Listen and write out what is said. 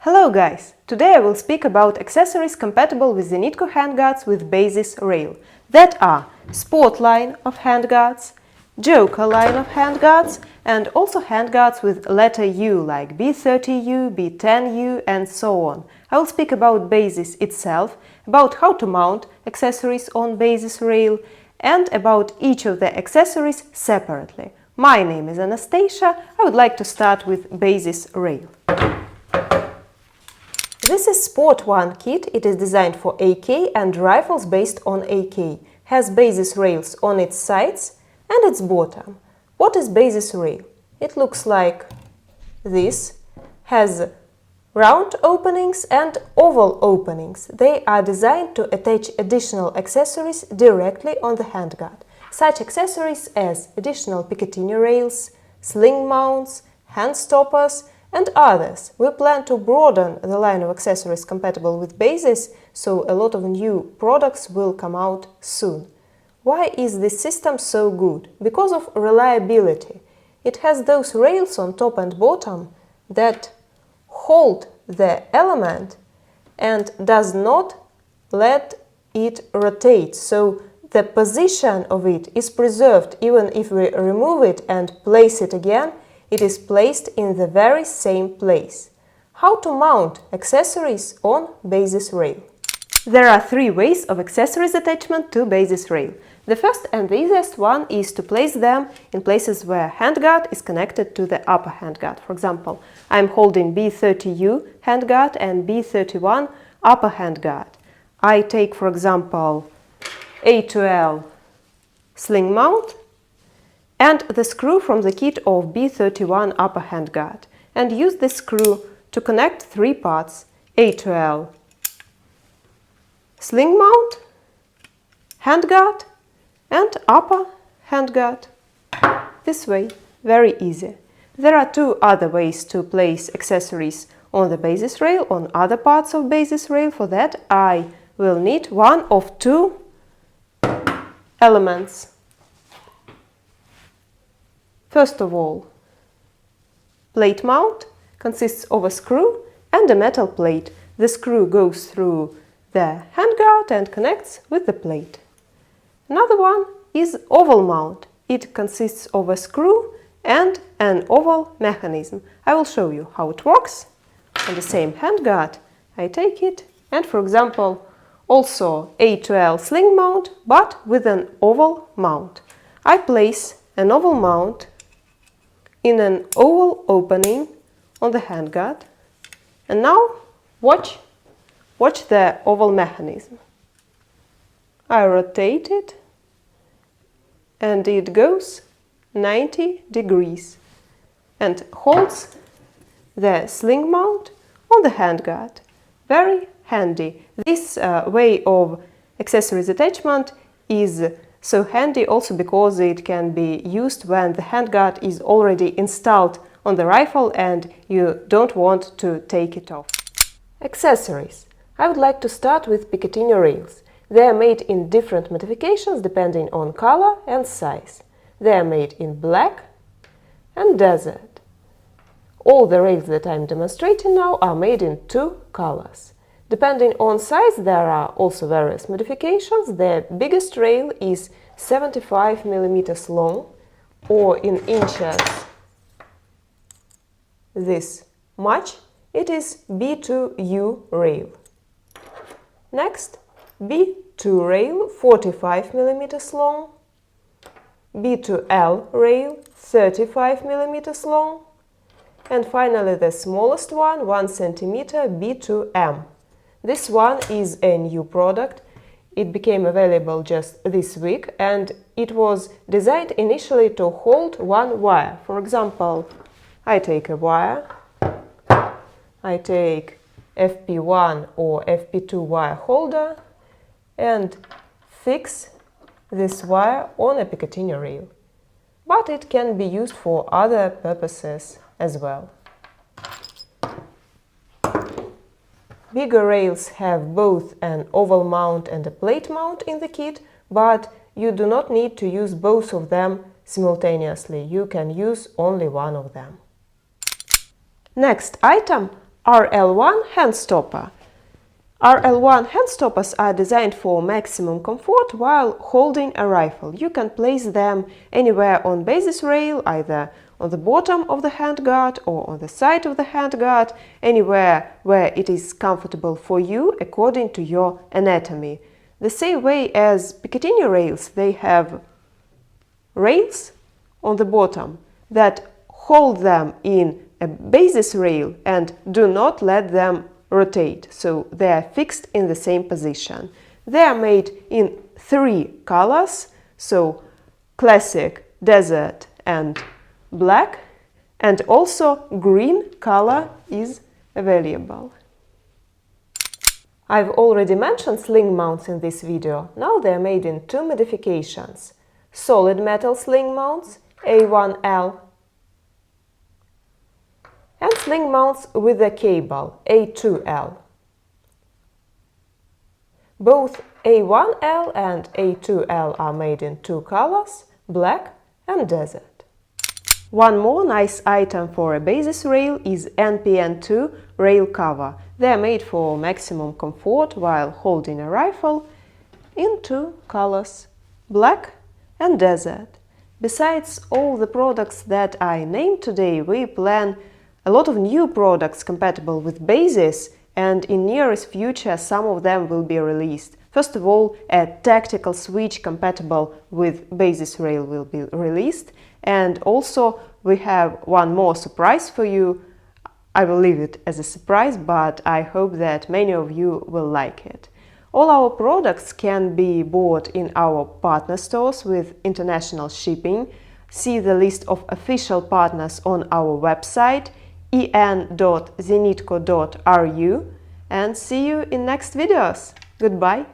Hello guys! Today I will speak about accessories compatible with Zenitco handguards with basis rail. That are Sport line of handguards, Joker line of handguards, and also handguards with letter U like B30U, B10U and so on. I will speak about basis itself, about how to mount accessories on basis rail, and about each of the accessories separately. My name is Anastasia. I would like to start with basis rail. This is Sport 1 kit. It is designed for AK and rifles based on AK. Has basis rails on its sides and its bottom. What is basis rail? It looks like this. Has round openings and oval openings. They are designed to attach additional accessories directly on the handguard. Such accessories as additional Picatinny rails, sling mounts, hand stoppers, and others. We plan to broaden the line of accessories compatible with basis, so a lot of new products will come out soon. Why is this system so good? Because of reliability. It has those rails on top and bottom that hold the element and does not let it rotate, so the position of it is preserved. Even if we remove it and place it again, it is placed in the very same place. How to mount accessories on basis rail? There are three ways of accessories attachment to basis rail. The first and the easiest one is to place them in places where handguard is connected to the upper handguard. For example, I'm holding B30U handguard and B31 upper handguard. I take, for example, A2L sling mount and the screw from the kit of B31 upper handguard, and use this screw to connect three parts: A2L sling mount, handguard and upper handguard. This way, very easy. There are two other ways to place accessories on the basis rail, on other parts of basis rail. For that I will need one of two elements. First of all, plate mount consists of a screw and a metal plate. The screw goes through the handguard and connects with the plate. Another one is oval mount. It consists of a screw and an oval mechanism. I will show you how it works. On the same handguard, I take it and, for example, also A2L sling mount, but with an oval mount. I place an oval mount in an oval opening on the handguard, and now watch the oval mechanism. I rotate it and it goes 90 degrees and holds the sling mount on the handguard. Very handy. This way of accessories attachment is so handy also because it can be used when the handguard is already installed on the rifle and you don't want to take it off. Accessories. I would like to start with Picatinny rails. They are made in different modifications depending on color and size. They are made in black and desert. All the rails that I'm demonstrating now are made in two colors. Depending on size, there are also various modifications. The biggest rail is 75 mm long, or in inches this much. It is B2U rail. Next, B2 rail, 45 mm long, B2L rail, 35 mm long, and finally the smallest one, 1 cm, B2M. This one is a new product. It became available just this week and it was designed initially to hold one wire. For example, I take a wire, I take FP1 or FP2 wire holder and fix this wire on a Picatinny rail. But it can be used for other purposes as well. Bigger rails have both an oval mount and a plate mount in the kit, but you do not need to use both of them simultaneously. You can use only one of them. Next item RL1 handstopper. RL1 handstoppers are designed for maximum comfort while holding a rifle. You can place them anywhere on basis rail, either on the bottom of the handguard or on the side of the handguard, anywhere where it is comfortable for you according to your anatomy. The same way as Picatinny rails, they have rails on the bottom that hold them in a basis rail and do not let them rotate, so they are fixed in the same position. They are made in 3 colors, so classic, desert and black, and also green color is available. I've already mentioned sling mounts in this video. Now they are made in 2 modifications: solid metal sling mounts A1L and sling mounts with a cable A2L. Both A1L and A2L are made in 2 colors, black and desert. One more nice item for a basis rail is NPN2 rail cover. They are made for maximum comfort while holding a rifle in 2 colors, black and desert. Besides all the products that I named today, we plan a lot of new products compatible with bases, and in nearest future some of them will be released. First of all, a tactical switch compatible with basis rail will be released, and also we have one more surprise for you. I will leave it as a surprise, but I hope that many of you will like it. All our products can be bought in our partner stores with international shipping. See the list of official partners on our website en.zenitco.ru, and see you in next videos. Goodbye!